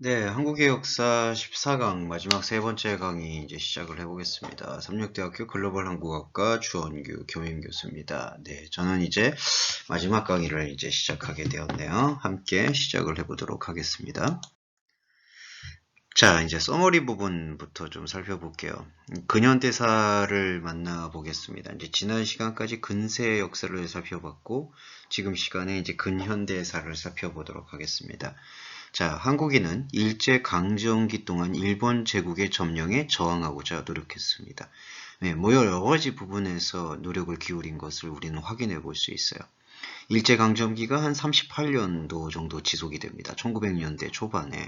네, 한국의 역사 14강 마지막 세 번째 강의 이제 시작을 해보겠습니다. 삼육대학교 글로벌 한국학과 주원규 교임교수입니다. 네, 저는 이제 마지막 강의를 이제 시작하게 되었네요. 함께 시작을 해보도록 하겠습니다. 자, 이제 서머리 부분부터 좀 살펴볼게요. 근현대사를 만나보겠습니다. 이제 지난 시간까지 근세 역사를 살펴봤고, 지금 시간에 이제 근현대사를 살펴보도록 하겠습니다. 자, 한국인은 일제강점기 동안 일본 제국의 점령에 저항하고자 노력했습니다. 네, 뭐 여러 가지 부분에서 노력을 기울인 것을 우리는 확인해 볼 수 있어요. 일제강점기가 한 38년도 정도 지속이 됩니다. 1900년대 초반에.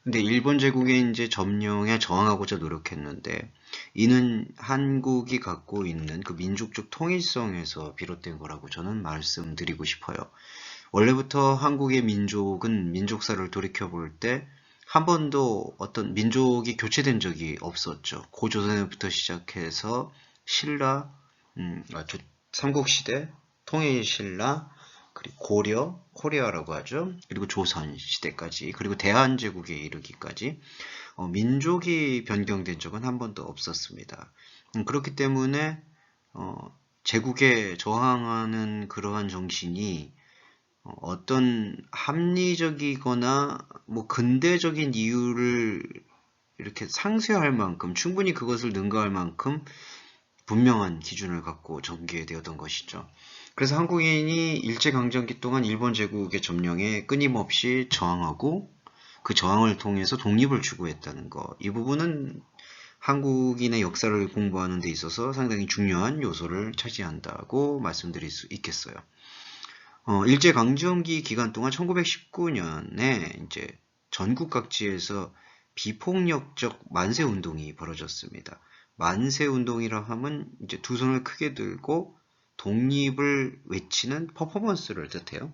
근데 일본 제국의 이제 점령에 저항하고자 노력했는데, 이는 한국이 갖고 있는 그 민족적 통일성에서 비롯된 거라고 저는 말씀드리고 싶어요. 원래부터 한국의 민족은 민족사를 돌이켜볼 때 한 번도 어떤 민족이 교체된 적이 없었죠. 고조선부터 시작해서 신라, 삼국시대, 통일신라, 그리고 고려, 코리아라고 하죠. 그리고 조선시대까지, 그리고 대한제국에 이르기까지 민족이 변경된 적은 한 번도 없었습니다. 그렇기 때문에 제국에 저항하는 그러한 정신이 어떤 합리적이거나 뭐 근대적인 이유를 이렇게 상쇄할 만큼 충분히 그것을 능가할 만큼 분명한 기준을 갖고 전개되었던 것이죠. 그래서 한국인이 일제강점기 동안 일본 제국의 점령에 끊임없이 저항하고 그 저항을 통해서 독립을 추구했다는 것. 이 부분은 한국인의 역사를 공부하는 데 있어서 상당히 중요한 요소를 차지한다고 말씀드릴 수 있겠어요. 일제강점기 기간 동안 1919년에 이제 전국 각지에서 비폭력적 만세운동이 벌어졌습니다. 만세운동이라 하면 이제 두 손을 크게 들고 독립을 외치는 퍼포먼스를 뜻해요.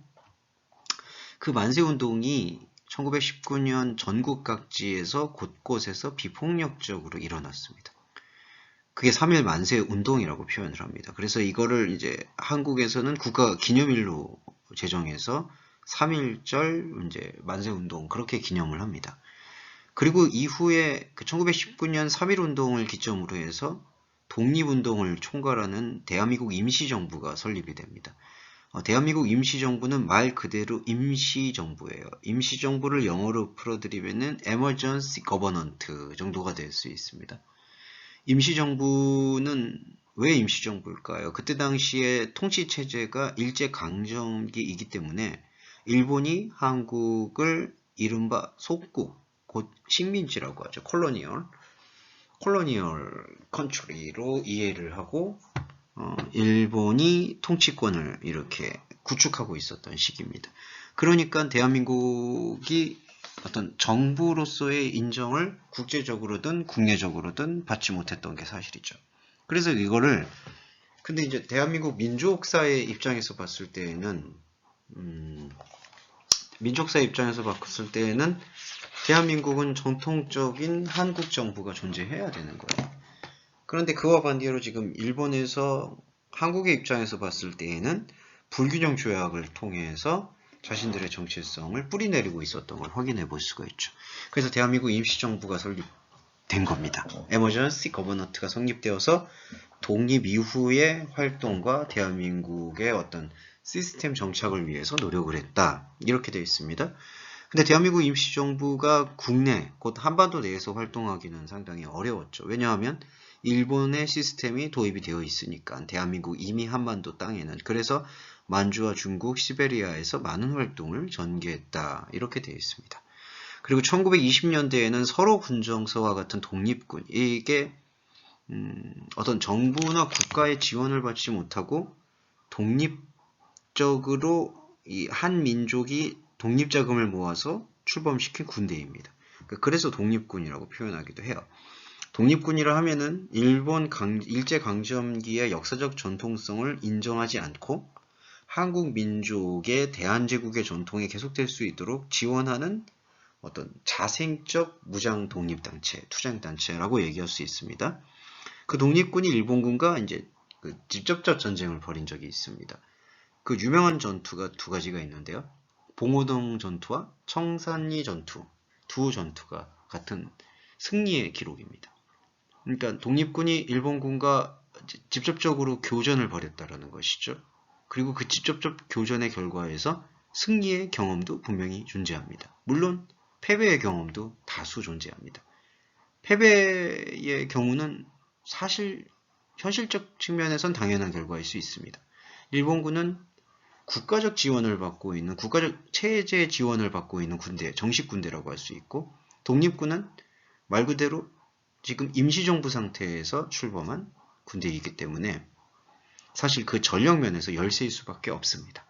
그 만세운동이 1919년 전국 각지에서 곳곳에서 비폭력적으로 일어났습니다. 그게 3.1 만세 운동이라고 표현을 합니다. 그래서 이거를 이제 한국에서는 국가 기념일로 제정해서 3.1절 이제 만세 운동 그렇게 기념을 합니다. 그리고 이후에 그 1919년 3.1 운동을 기점으로 해서 독립운동을 총괄하는 대한민국 임시정부가 설립이 됩니다. 대한민국 임시정부는 말 그대로 임시정부예요. 임시정부를 영어로 풀어드리면은 emergency government 정도가 될 수 있습니다. 임시정부는 왜 임시정부일까요? 그때 당시에 통치체제가 일제강점기이기 때문에 일본이 한국을 이른바 속국, 곧 식민지라고 하죠. 콜로니얼 컨트리로 이해를 하고 일본이 통치권을 이렇게 구축하고 있었던 시기입니다. 그러니까 대한민국이 어떤 정부로서의 인정을 국제적으로든 국내적으로든 받지 못했던 게 사실이죠. 그래서 이거를 근데 이제 대한민국 민족사의 입장에서 봤을 때에는 민족사의 입장에서 봤을 때에는 대한민국은 정통적인 한국 정부가 존재해야 되는 거예요. 그런데 그와 반대로 지금 일본에서 한국의 입장에서 봤을 때에는 불균형 조약을 통해서 자신들의 정체성을 뿌리내리고 있었던 걸 확인해 볼 수가 있죠. 그래서 대한민국 임시정부가 설립된 겁니다. 에머전시 거버넌트가 성립되어서 독립 이후의 활동과 대한민국의 어떤 시스템 정착을 위해서 노력을 했다. 이렇게 되어 있습니다. 근데 대한민국 임시정부가 국내, 곧 한반도 내에서 활동하기는 상당히 어려웠죠. 왜냐하면 일본의 시스템이 도입이 되어 있으니까 대한민국 이미 한반도 땅에는 그래서 만주와 중국, 시베리아에서 많은 활동을 전개했다. 이렇게 되어 있습니다. 그리고 1920년대에는 서로 군정서와 같은 독립군 이게 어떤 정부나 국가의 지원을 받지 못하고 독립적으로 이 한 민족이 독립자금을 모아서 출범시킨 군대입니다. 그래서 독립군이라고 표현하기도 해요. 독립군이라 하면은 일본 일제강점기의 역사적 전통성을 인정하지 않고 한국 민족의 대한제국의 전통이 계속될 수 있도록 지원하는 어떤 자생적 무장 독립단체, 투쟁단체라고 얘기할 수 있습니다. 그 독립군이 일본군과 이제 그 직접적 전쟁을 벌인 적이 있습니다. 그 유명한 전투가 두 가지가 있는데요. 봉오동 전투와 청산리 전투. 두 전투가 같은 승리의 기록입니다. 그러니까 독립군이 일본군과 직접적으로 교전을 벌였다라는 것이죠. 그리고 그 직접적 교전의 결과에서 승리의 경험도 분명히 존재합니다. 물론 패배의 경험도 다수 존재합니다. 패배의 경우는 사실 현실적 측면에선 당연한 결과일 수 있습니다. 일본군은 국가적 지원을 받고 있는, 국가적 체제 지원을 받고 있는 군대, 정식 군대라고 할 수 있고, 독립군은 말 그대로 지금 임시정부 상태에서 출범한 군대이기 때문에 사실 그 전력면에서 열세일 수밖에 없습니다.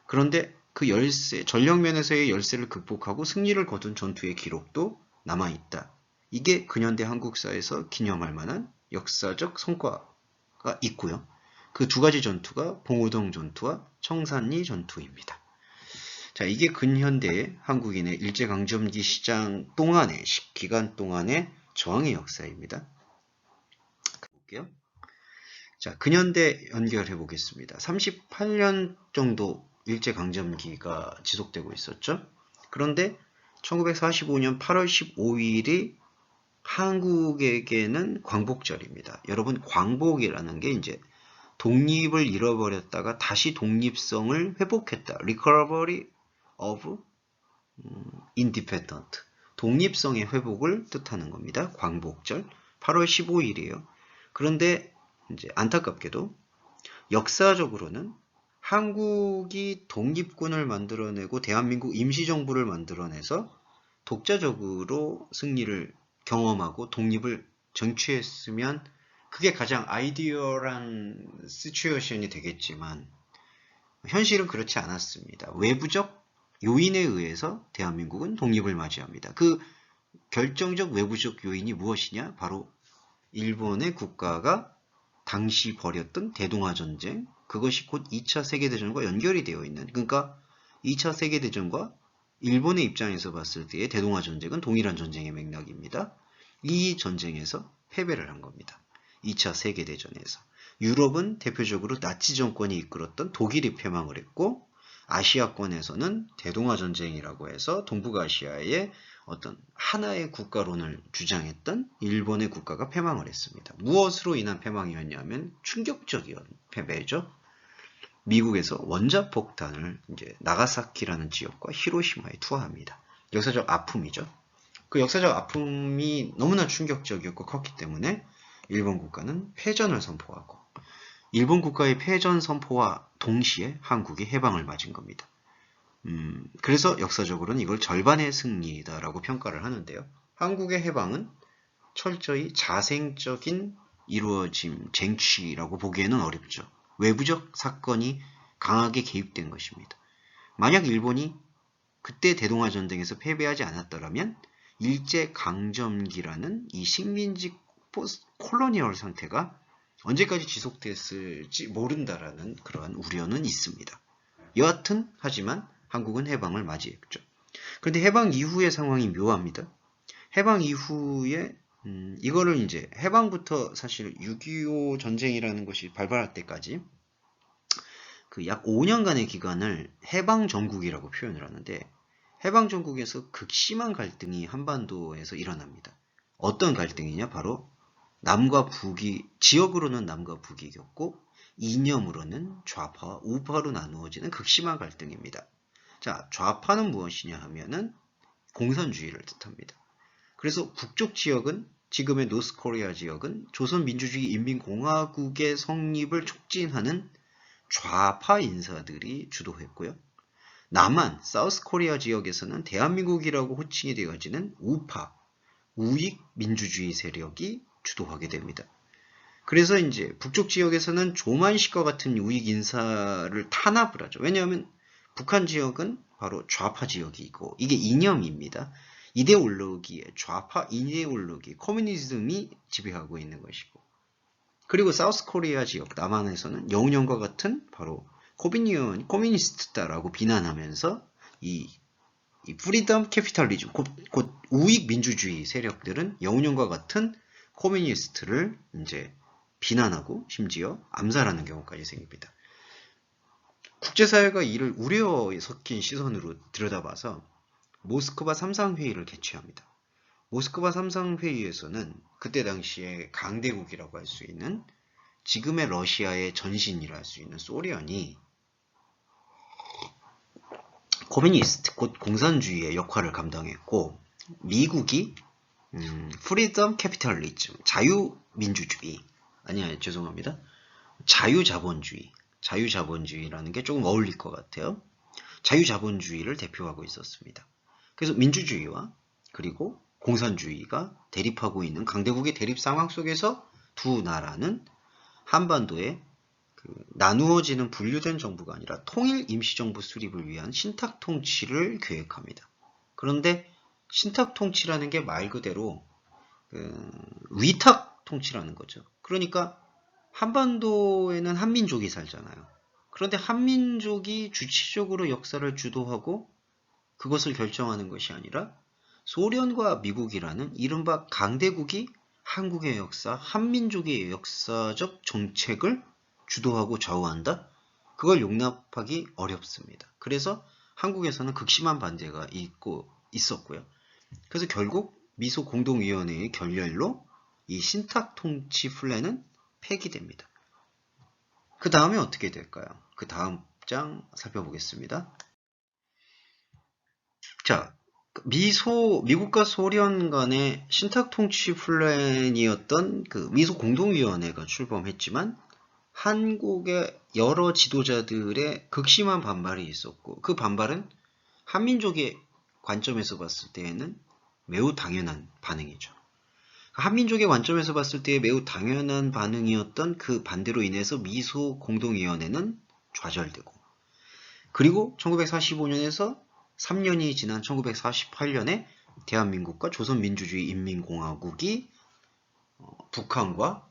그런데 그 열세, 전력면에서의 열세를 극복하고 승리를 거둔 전투의 기록도 남아있다. 이게 근현대 한국사에서 기념할 만한 역사적 성과가 있고요. 그 두 가지 전투가 봉오동 전투와 청산리 전투입니다. 자, 이게 근현대 한국인의 일제강점기 시장 동안의 기간 동안의 저항의 역사입니다. 볼게요. 자, 근현대 연결해 보겠습니다. 38년 정도 일제강점기가 지속되고 있었죠. 그런데 1945년 8월 15일이 한국에게는 광복절입니다. 여러분, 광복이라는 게 이제 독립을 잃어버렸다가 다시 독립성을 회복했다. Recovery of Independence. 독립성의 회복을 뜻하는 겁니다. 광복절 8월 15일이에요. 그런데 이제 안타깝게도 역사적으로는 한국이 독립군을 만들어내고 대한민국 임시정부를 만들어내서 독자적으로 승리를 경험하고 독립을 쟁취했으면 그게 가장 아이디어란 시츄에이션이 되겠지만 현실은 그렇지 않았습니다. 외부적 요인에 의해서 대한민국은 독립을 맞이합니다. 그 결정적 외부적 요인이 무엇이냐? 바로 일본의 국가가 당시 벌였던 대동아전쟁, 그것이 곧 2차 세계대전과 연결이 되어 있는, 그러니까 2차 세계대전과 일본의 입장에서 봤을 때의 대동아전쟁은 동일한 전쟁의 맥락입니다. 이 전쟁에서 패배를 한 겁니다. 2차 세계대전에서. 유럽은 대표적으로 나치 정권이 이끌었던 독일이 패망을 했고, 아시아권에서는 대동아전쟁이라고 해서 동북아시아의 어떤 하나의 국가론을 주장했던 일본의 국가가 패망을 했습니다. 무엇으로 인한 패망이었냐면 충격적인 패배죠. 미국에서 원자폭탄을 이제 나가사키라는 지역과 히로시마에 투하합니다. 역사적 아픔이죠. 그 역사적 아픔이 너무나 충격적이었고 컸기 때문에 일본 국가는 패전을 선포하고 일본 국가의 패전 선포와 동시에 한국이 해방을 맞은 겁니다. 그래서 역사적으로는 이걸 절반의 승리다라고 평가를 하는데요. 한국의 해방은 철저히 자생적인 이루어짐, 쟁취라고 보기에는 어렵죠. 외부적 사건이 강하게 개입된 것입니다. 만약 일본이 그때 대동아전쟁에서 패배하지 않았더라면 일제강점기라는 이 식민지 콜로니얼 상태가 언제까지 지속됐을지 모른다라는 그러한 우려는 있습니다. 여하튼 하지만 한국은 해방을 맞이했죠. 그런데 해방 이후의 상황이 묘합니다. 해방 이후에 이거를 이제 해방부터 사실 6.25 전쟁이라는 것이 발발할 때까지 그 약 5년간의 기간을 해방 전국이라고 표현을 하는데 해방 전국에서 극심한 갈등이 한반도에서 일어납니다. 어떤 갈등이냐? 바로 남과 북이, 지역으로는 남과 북이 겪고 이념으로는 좌파와 우파로 나누어지는 극심한 갈등입니다. 자, 좌파는 무엇이냐 하면은 공산주의를 뜻합니다. 그래서 북쪽 지역은 지금의 노스코리아 지역은 조선민주주의 인민공화국의 성립을 촉진하는 좌파 인사들이 주도했고요. 남한, 사우스코리아 지역에서는 대한민국이라고 호칭이 되어지는 우파, 우익 민주주의 세력이 주도하게 됩니다. 그래서 이제 북쪽 지역에서는 조만식과 같은 우익 인사를 탄압을 하죠. 왜냐하면 북한 지역은 바로 좌파 지역이고 이게 이념입니다. 이데올로기에 좌파 이데올로기, 커뮤니즘이 지배하고 있는 것이고 그리고 사우스코리아 지역 남한에서는 영운형과 같은 바로 커뮤니스트다라고 비난하면서 이 프리덤 캐피탈리즘, 곧 우익 민주주의 세력들은 영운형과 같은 커뮤니스트를 이제 비난하고 심지어 암살하는 경우까지 생깁니다. 국제사회가 이를 우려에 섞인 시선으로 들여다봐서 모스크바 삼상회의를 개최합니다. 모스크바 삼상회의에서는 그때 당시에 강대국이라고 할 수 있는 지금의 러시아의 전신이라 할 수 있는 소련이 코미니스트, 곧 공산주의의 역할을 감당했고, 미국이 프리덤 캐피탈리즘, 자유민주주의, 죄송합니다. 자유자본주의라는 게 조금 어울릴 것 같아요. 자유자본주의를 대표하고 있었습니다. 그래서 민주주의와 그리고 공산주의가 대립하고 있는 강대국의 대립 상황 속에서 두 나라는 한반도에 나누어지는 분류된 정부가 아니라 통일 임시정부 수립을 위한 신탁통치를 계획합니다. 그런데 신탁통치라는 게 말 그대로 위탁통치라는 거죠. 그러니까 한반도에는 한민족이 살잖아요. 그런데 한민족이 주체적으로 역사를 주도하고 그것을 결정하는 것이 아니라 소련과 미국이라는 이른바 강대국이 한국의 역사, 한민족의 역사적 정책을 주도하고 좌우한다? 그걸 용납하기 어렵습니다. 그래서 한국에서는 극심한 반대가 있었고요. 그래서 결국 미소 공동위원회의 결렬로 이 신탁통치 플랜은 폐기됩니다. 그 다음에 어떻게 될까요? 그 다음 장 살펴보겠습니다. 자, 미국과 소련 간의 신탁통치 플랜이었던 그 미소 공동위원회가 출범했지만 한국의 여러 지도자들의 극심한 반발이 있었고 그 반발은 한민족의 관점에서 봤을 때에는 매우 당연한 반응이죠. 한민족의 관점에서 봤을 때 매우 당연한 반응이었던 그 반대로 인해서 미소 공동위원회는 좌절되고 그리고 1945년에서 3년이 지난 1948년에 대한민국과 조선민주주의인민공화국이 북한과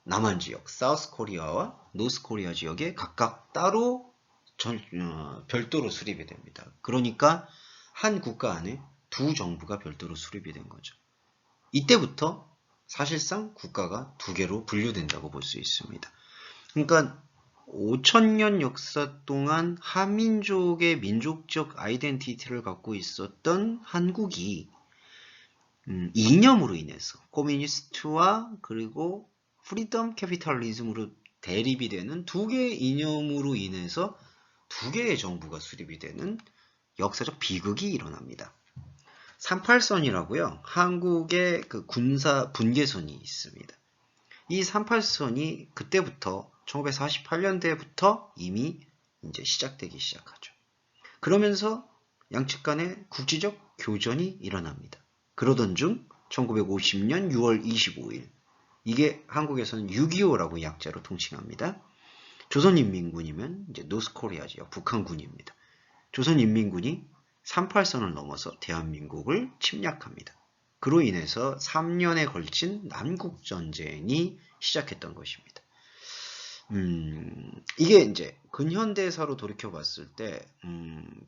남한 지역, 사우스 코리아와 노스 코리아 지역에 각각 따로 별도로 수립이 됩니다. 그러니까 한 국가 안에 두 정부가 별도로 수립이 된 거죠. 이때부터 사실상 국가가 두 개로 분류된다고 볼 수 있습니다. 그러니까 5,000년 역사 동안 한민족의 민족적 아이덴티티를 갖고 있었던 한국이 이념으로 인해서 코미니스트와 그리고 프리덤 캐피탈리즘으로 대립이 되는 두 개의 이념으로 인해서 두 개의 정부가 수립이 되는 역사적 비극이 일어납니다. 38선이라고요. 한국의 그 군사 분계선이 있습니다. 이 38선이 그때부터 1948년대부터 이미 이제 시작되기 시작하죠. 그러면서 양측 간의 국지적 교전이 일어납니다. 그러던 중 1950년 6월 25일 이게 한국에서는 6.25라고 약자로 통칭합니다. 조선인민군이면 이제 노스코리아 지역 북한군입니다. 조선인민군이 38선을 넘어서 대한민국을 침략합니다. 그로 인해서 3년에 걸친 남국전쟁이 시작했던 것입니다. 이게 이제 근현대사로 돌이켜 봤을 때,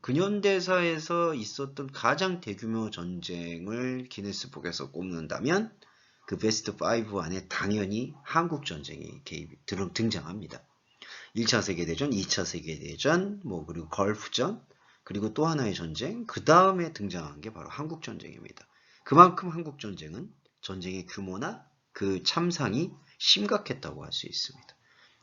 근현대사에서 있었던 가장 대규모 전쟁을 기네스북에서 꼽는다면 그 베스트 5 안에 당연히 한국전쟁이 등장합니다. 1차 세계대전, 2차 세계대전, 그리고 걸프전, 그리고 또 하나의 전쟁, 그 다음에 등장한 게 바로 한국전쟁입니다. 그만큼 한국전쟁은 전쟁의 규모나 그 참상이 심각했다고 할 수 있습니다.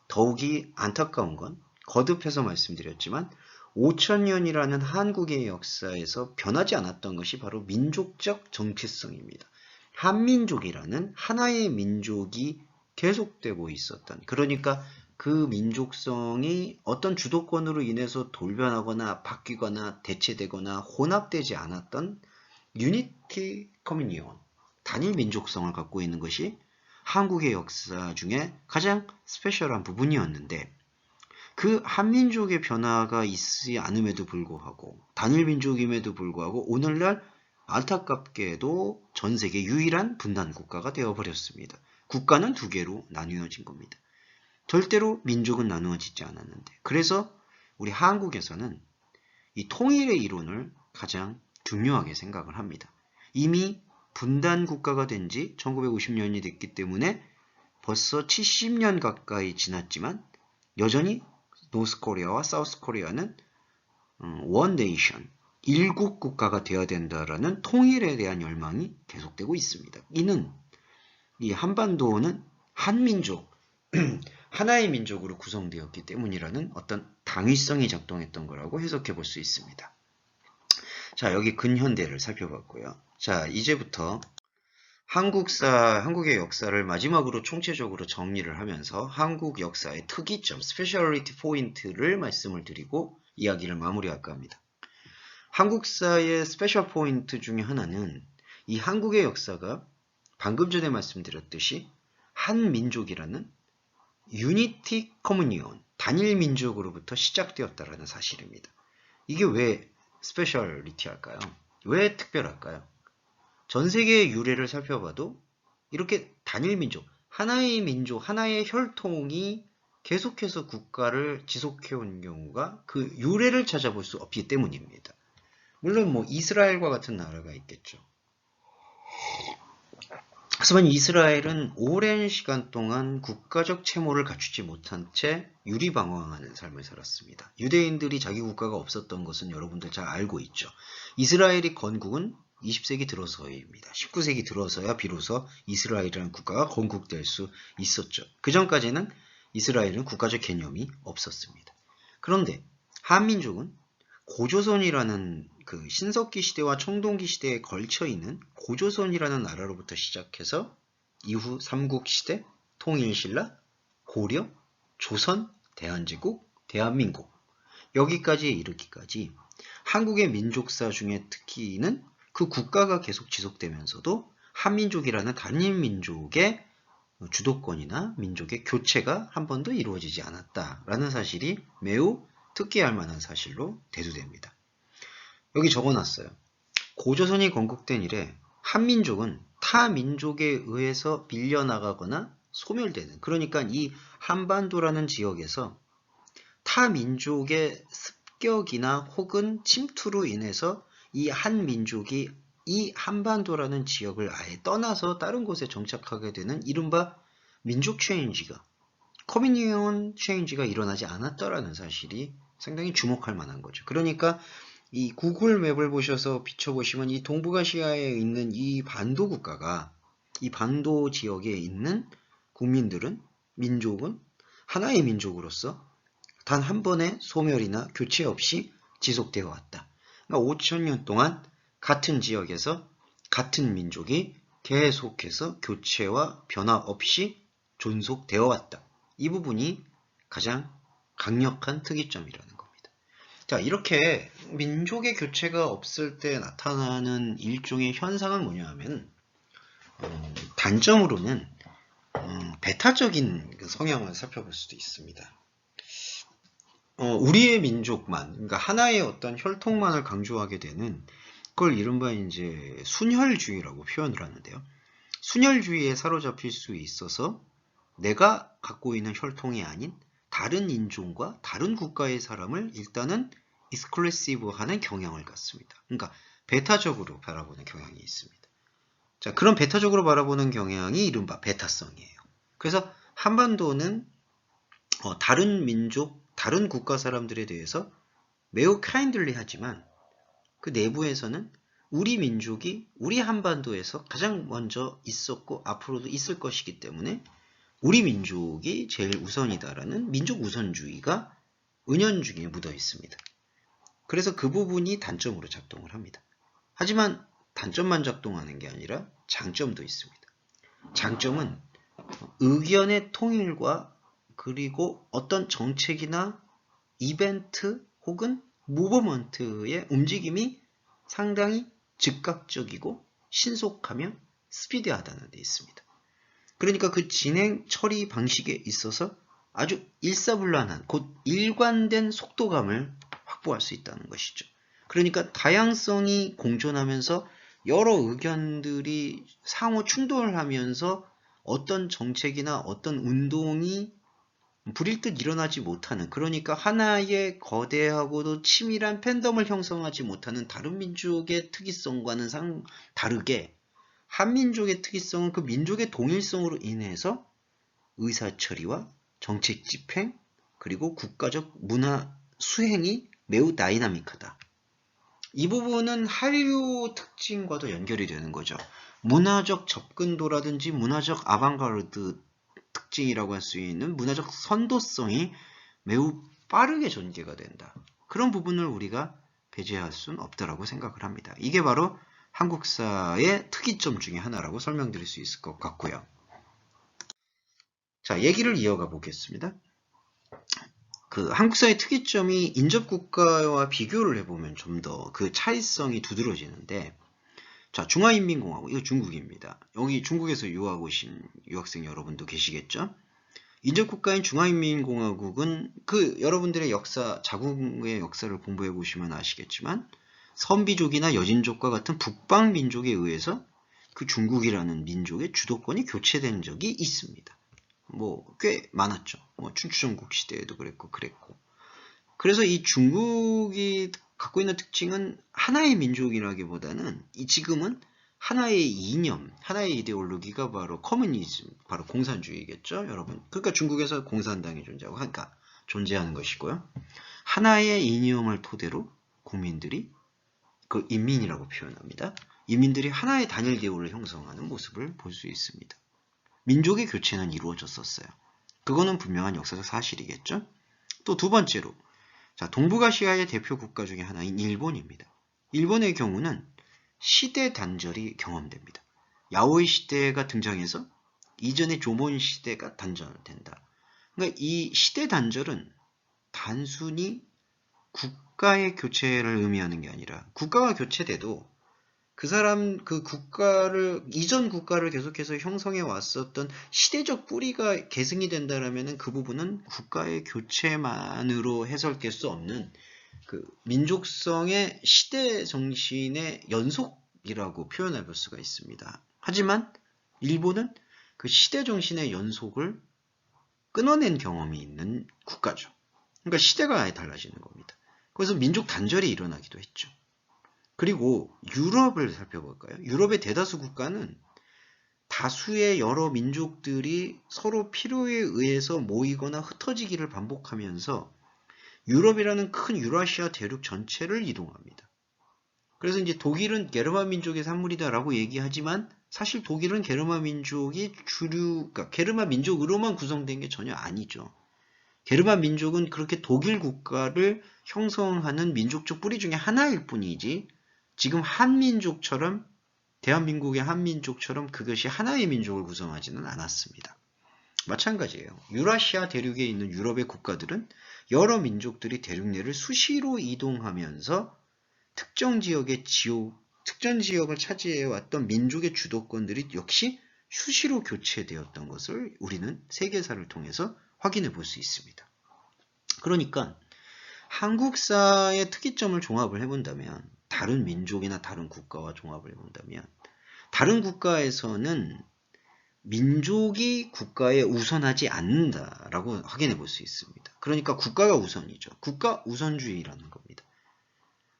더욱이 안타까운 건 거듭해서 말씀드렸지만 5,000년이라는 한국의 역사에서 변하지 않았던 것이 바로 민족적 정체성입니다. 한민족이라는 하나의 민족이 계속되고 있었던, 그러니까 그 민족성이 어떤 주도권으로 인해서 돌변하거나 바뀌거나 대체되거나 혼합되지 않았던 유니티 커뮤니온, 단일 민족성을 갖고 있는 것이 한국의 역사 중에 가장 스페셜한 부분이었는데 그 한민족의 변화가 있지 않음에도 불구하고 단일 민족임에도 불구하고 오늘날 안타깝게도 전 세계 유일한 분단 국가가 되어버렸습니다. 국가는 두 개로 나뉘어진 겁니다. 절대로 민족은 나누어지지 않았는데 그래서 우리 한국에서는 이 통일의 이론을 가장 중요하게 생각을 합니다. 이미 분단 국가가 된 지 1950년이 됐기 때문에 벌써 70년 가까이 지났지만 여전히 노스코리아와 사우스코리아는 원 네이션, 일국 국가가 되어야 된다라는 통일에 대한 열망이 계속되고 있습니다. 이는 이 한반도는 한민족, 하나의 민족으로 구성되었기 때문이라는 어떤 당위성이 작동했던 거라고 해석해 볼 수 있습니다. 자, 여기 근현대를 살펴봤고요. 자, 이제부터 한국의 역사를 마지막으로 총체적으로 정리를 하면서 한국 역사의 특이점, 스페셜리티 포인트를 말씀을 드리고 이야기를 마무리할까 합니다. 한국사의 스페셜 포인트 중에 하나는 이 한국의 역사가 방금 전에 말씀드렸듯이 한민족이라는 유니티 커뮤니온, 단일 민족으로부터 시작되었다라는 사실입니다. 이게 왜 스페셜리티 할까요? 왜 특별할까요? 전 세계의 유래를 살펴봐도 이렇게 단일 민족, 하나의 민족, 하나의 혈통이 계속해서 국가를 지속해온 경우가 그 유래를 찾아볼 수 없기 때문입니다. 물론 뭐 이스라엘과 같은 나라가 있겠죠. 하지만 이스라엘은 오랜 시간 동안 국가적 채모를 갖추지 못한 채 유리방황하는 삶을 살았습니다. 유대인들이 자기 국가가 없었던 것은 여러분들 잘 알고 있죠. 이스라엘이 건국은 20세기 들어서입니다. 19세기 들어서야 비로소 이스라엘이라는 국가가 건국될 수 있었죠. 그 전까지는 이스라엘은 국가적 개념이 없었습니다. 그런데 한민족은 고조선이라는 그 신석기 시대와 청동기 시대에 걸쳐 있는 고조선이라는 나라로부터 시작해서 이후 삼국시대, 통일신라, 고려, 조선, 대한제국, 대한민국 여기까지에 이르기까지 한국의 민족사 중에 특히는 그 국가가 계속 지속되면서도 한민족이라는 단일 민족의 주도권이나 민족의 교체가 한 번도 이루어지지 않았다라는 사실이 매우 특기할 만한 사실로 대두됩니다. 여기 적어놨어요. 고조선이 건국된 이래 한민족은 타 민족에 의해서 밀려나가거나 소멸되는, 그러니까 이 한반도라는 지역에서 타 민족의 습격이나 혹은 침투로 인해서 이 한민족이 이 한반도라는 지역을 아예 떠나서 다른 곳에 정착하게 되는 이른바 민족 체인지가, 커뮤니온 체인지가 일어나지 않았다라는 사실이 상당히 주목할 만한 거죠. 그러니까 이 구글 맵을 보셔서 비춰보시면 이 동북아시아에 있는 이 반도 국가가, 이 반도 지역에 있는 국민들은, 민족은 하나의 민족으로서 단 한 번의 소멸이나 교체 없이 지속되어 왔다. 그러니까 5,000년 동안 같은 지역에서 같은 민족이 계속해서 교체와 변화 없이 존속되어 왔다. 이 부분이 가장 강력한 특이점이라는 겁니다. 자, 이렇게 민족의 교체가 없을 때 나타나는 일종의 현상은 뭐냐 하면 단점으로는 배타적인 성향을 살펴볼 수도 있습니다. 우리의 민족만, 그러니까 하나의 어떤 혈통만을 강조하게 되는 그걸 이른바 이제 순혈주의라고 표현을 하는데요. 순혈주의에 사로잡힐 수 있어서 내가 갖고 있는 혈통이 아닌 다른 인종과 다른 국가의 사람을 일단은 익스클루시브하는 경향을 갖습니다. 그러니까 배타적으로 바라보는 경향이 있습니다. 자, 그런 배타적으로 바라보는 경향이 이른바 배타성이에요. 그래서 한반도는 다른 민족, 다른 국가 사람들에 대해서 매우 카인들리 하지만 그 내부에서는 우리 민족이 우리 한반도에서 가장 먼저 있었고 앞으로도 있을 것이기 때문에 우리 민족이 제일 우선이다라는 민족 우선주의가 은연중에 묻어 있습니다. 그래서 그 부분이 단점으로 작동을 합니다. 하지만 단점만 작동하는 게 아니라 장점도 있습니다. 장점은 의견의 통일과 그리고 어떤 정책이나 이벤트 혹은 무브먼트의 움직임이 상당히 즉각적이고 신속하며 스피디하다는 데 있습니다. 그러니까 그 진행 처리 방식에 있어서 아주 일사불란한, 곧 일관된 속도감을 확보할 수 있다는 것이죠. 그러니까 다양성이 공존하면서 여러 의견들이 상호 충돌을 하면서 어떤 정책이나 어떤 운동이 불일 듯 일어나지 못하는, 그러니까 하나의 거대하고도 치밀한 팬덤을 형성하지 못하는 다른 민족의 특이성과는 다르게 한민족의 특이성은 그 민족의 동일성으로 인해서 의사처리와 정책 집행 그리고 국가적 문화 수행이 매우 다이나믹하다. 이 부분은 한류 특징과도 연결이 되는 거죠. 문화적 접근도라든지 문화적 아방가르드 특징이라고 할 수 있는 문화적 선도성이 매우 빠르게 전개가 된다. 그런 부분을 우리가 배제할 수는 없다라고 생각을 합니다. 이게 바로 한국사의 특이점 중에 하나라고 설명드릴 수 있을 것 같고요. 자, 얘기를 이어가 보겠습니다. 그 한국사의 특이점이 인접국가와 비교를 해보면 좀 더 그 차이성이 두드러지는데, 자, 중화인민공화국, 이거 중국입니다. 여기 중국에서 유학 오신 유학생 여러분도 계시겠죠? 인접국가인 중화인민공화국은 그 여러분들의 역사, 자국의 역사를 공부해 보시면 아시겠지만 선비족이나 여진족과 같은 북방민족에 의해서 그 중국이라는 민족의 주도권이 교체된 적이 있습니다. 뭐 꽤 많았죠. 뭐 춘추전국 시대에도 그랬고. 그래서 이 중국이 갖고 있는 특징은 하나의 민족이라기보다는 지금은 하나의 이념, 하나의 이데올로기가 바로 커뮤니즘, 바로 공산주의겠죠, 여러분. 그러니까 중국에서 공산당이 존재하고 하니까 존재하는 것이고요. 하나의 이념을 토대로 국민들이 그 인민이라고 표현합니다. 인민들이 하나의 단일 대우를 형성하는 모습을 볼 수 있습니다. 민족의 교체는 이루어졌었어요. 그거는 분명한 역사적 사실이겠죠. 또 두 번째로, 자, 동북아시아의 대표 국가 중에 하나인 일본입니다. 일본의 경우는 시대 단절이 경험됩니다. 야오이 시대가 등장해서 이전의 조몬 시대가 단절된다. 그러니까 이 시대 단절은 단순히 국가의 교체를 의미하는 게 아니라 국가가 교체돼도 그 사람 그 국가를 이전 국가를 계속해서 형성해 왔었던 시대적 뿌리가 계승이 된다라면은 그 부분은 국가의 교체만으로 해석될 수 없는 그 민족성의 시대 정신의 연속이라고 표현해 볼 수가 있습니다. 하지만 일본은 그 시대 정신의 연속을 끊어낸 경험이 있는 국가죠. 그러니까 시대가 아예 달라지는 겁니다. 그래서 민족 단절이 일어나기도 했죠. 그리고 유럽을 살펴볼까요? 유럽의 대다수 국가는 다수의 여러 민족들이 서로 필요에 의해서 모이거나 흩어지기를 반복하면서 유럽이라는 큰 유라시아 대륙 전체를 이동합니다. 그래서 이제 독일은 게르만 민족의 산물이다라고 얘기하지만 사실 독일은 게르만 민족이 그러니까 게르만 민족으로만 구성된 게 전혀 아니죠. 게르만 민족은 그렇게 독일 국가를 형성하는 민족적 뿌리 중에 하나일 뿐이지 지금 한민족처럼 대한민국의 한민족처럼 그것이 하나의 민족을 구성하지는 않았습니다. 마찬가지예요. 유라시아 대륙에 있는 유럽의 국가들은 여러 민족들이 대륙 내를 수시로 이동하면서 특정 지역을 차지해왔던 민족의 주도권들이 역시 수시로 교체되었던 것을 우리는 세계사를 통해서 확인해 볼 수 있습니다. 그러니까 한국사의 특이점을 종합을 해본다면 다른 민족이나 다른 국가와 종합을 해본다면 다른 국가에서는 민족이 국가에 우선하지 않는다라고 확인해 볼 수 있습니다. 그러니까 국가가 우선이죠. 국가 우선주의라는 겁니다.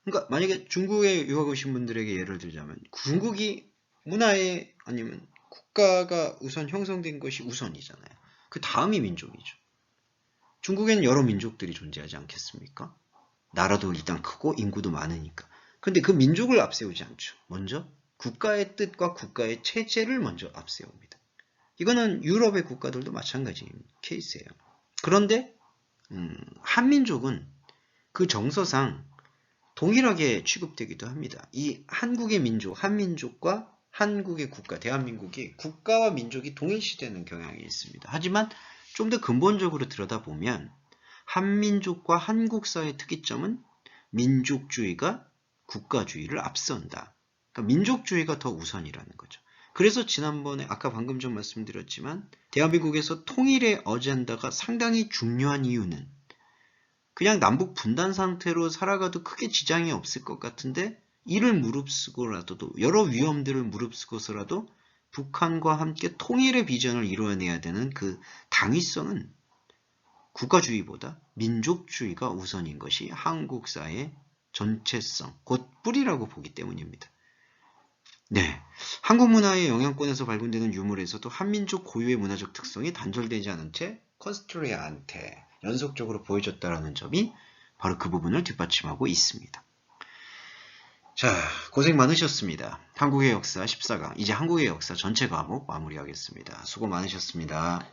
그러니까 만약에 중국에 유학 오신 분들에게 예를 들자면 중국이 문화에 아니면 국가가 우선 형성된 것이 우선이잖아요. 그 다음이 민족이죠. 중국에는 여러 민족들이 존재하지 않겠습니까? 나라도 일단 크고 인구도 많으니까. 근데 그 민족을 앞세우지 않죠. 먼저 국가의 뜻과 국가의 체제를 먼저 앞세웁니다. 이거는 유럽의 국가들도 마찬가지 케이스예요. 그런데 한민족은 그 정서상 동일하게 취급되기도 합니다. 이 한국의 민족, 한민족과 한국의 국가, 대한민국이 국가와 민족이 동일시되는 경향이 있습니다. 하지만 좀 더 근본적으로 들여다보면 한민족과 한국사의 특이점은 민족주의가 국가주의를 앞선다. 그러니까 민족주의가 더 우선이라는 거죠. 그래서 지난번에 아까 방금 전 말씀드렸지만 대한민국에서 통일의 어젠다가 상당히 중요한 이유는 그냥 남북 분단 상태로 살아가도 크게 지장이 없을 것 같은데 이를 무릅쓰고라도 여러 위험들을 무릅쓰고서라도 북한과 함께 통일의 비전을 이루어내야 되는 그 당위성은 국가주의보다 민족주의가 우선인 것이 한국사의 전체성, 곧 뿌리라고 보기 때문입니다. 네, 한국 문화의 영향권에서 발굴되는 유물에서도 한민족 고유의 문화적 특성이 단절되지 않은 채 컨스트레이한테 연속적으로 보여졌다는 점이 바로 그 부분을 뒷받침하고 있습니다. 자, 고생 많으셨습니다. 한국의 역사 14강. 이제 한국의 역사 전체 과목 마무리하겠습니다. 수고 많으셨습니다.